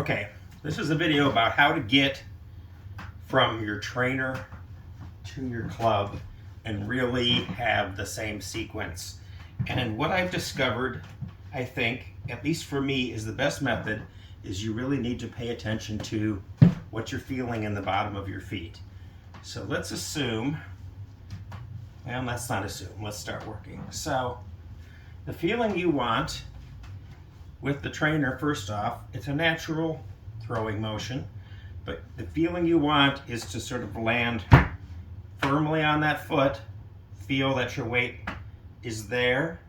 Okay, this is a video about how to get from your trainer to your club and really have the same sequence. And what I've discovered, I think, at least for me, is the best method is you really need to pay attention to what you're feeling in the bottom of your feet. So let's assume, well, let's not assume, let's start working. So the feeling you want with the trainer, first off, it's a natural throwing motion, but the feeling you want is to sort of land firmly on that foot, feel that your weight is there.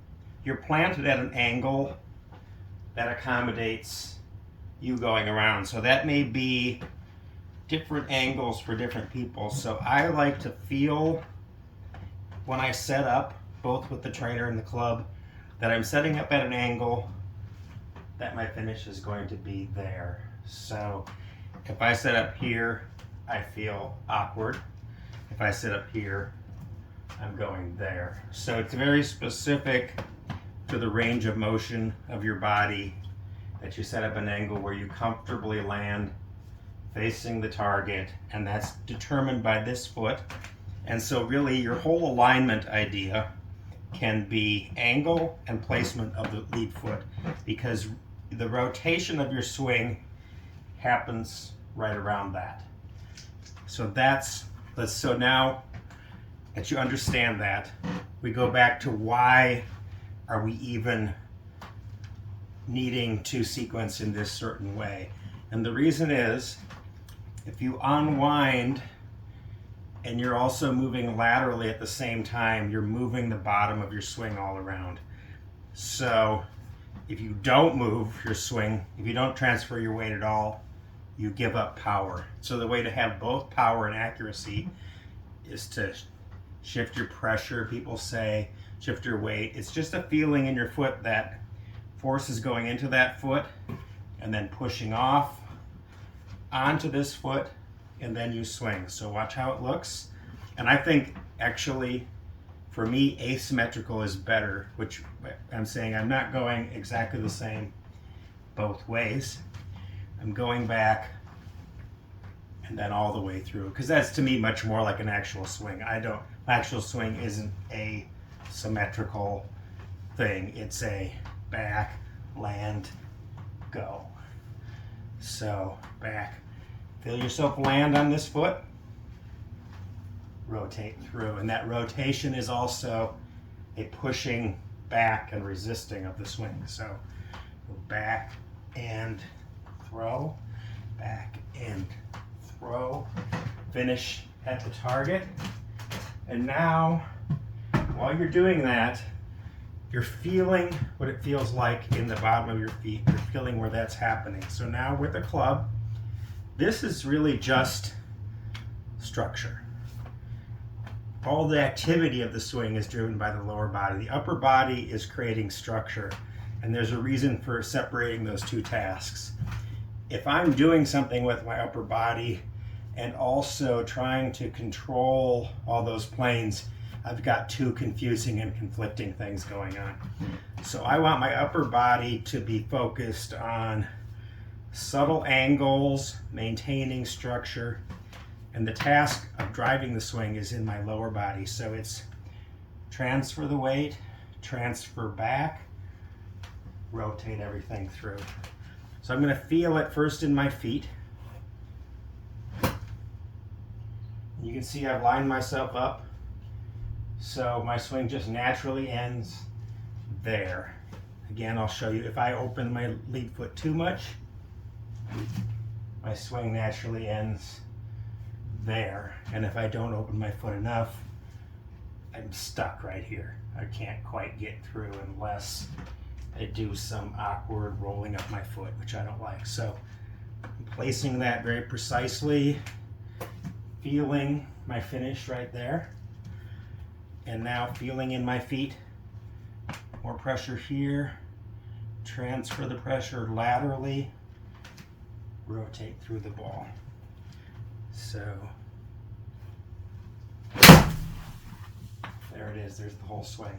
You're planted at an angle that accommodates you going around. So that may be different angles for different people. So I like to feel when I set up, both with the trainer and the club, that I'm setting up at an angle that my finish is going to be there. So if I set up here, I feel awkward. If I sit up here, I'm going there. So it's very specific to the range of motion of your body that you set up an angle where you comfortably land facing the target, and that's determined by this foot. And so really your whole alignment idea can be angle and placement of the lead foot, because the rotation of your swing happens right around that. So so now that you understand that, we go back to why are we even needing to sequence in this certain way. And the reason is, if you unwind and you're also moving laterally at the same time, you're moving the bottom of your swing all around. So if you don't move your swing, if you don't transfer your weight at all, you give up power. So the way to have both power and accuracy is to shift your pressure. People say shift your weight. It's just a feeling in your foot that force is going into that foot and then pushing off onto this foot, and then you swing. So watch how it looks. And I think actually for me asymmetrical is better, which I'm saying I'm not going exactly the same both ways. I'm going back and then all the way through, because that's to me much more like an actual swing. My actual swing isn't a symmetrical thing. It's a back, land, go. So back, feel yourself land on this foot, rotate through, and that rotation is also a pushing back and resisting of the swing. So go back and throw, back and throw, finish at the target. And now, while you're doing that, you're feeling what it feels like in the bottom of your feet. You're feeling where that's happening. So now with the club, this is really just structure. All the activity of the swing is driven by the lower body. The upper body is creating structure, and there's a reason for separating those two tasks. If I'm doing something with my upper body and also trying to control all those planes, I've got two confusing and conflicting things going on. So I want my upper body to be focused on subtle angles, maintaining structure, and the task of driving the swing is in my lower body. So it's transfer the weight, transfer back, rotate everything through. So I'm going to feel it first in my feet. You can see I've lined myself up, so my swing just naturally ends there. Again, I'll show you, if I open my lead foot too much, my swing naturally ends there. And if I don't open my foot enough, I'm stuck right here. I can't quite get through unless I do some awkward rolling up my foot, which I don't like. So I'm placing that very precisely, feeling my finish right there. And now feeling in my feet, more pressure here, transfer the pressure laterally, rotate through the ball. So there it is, there's the whole swing.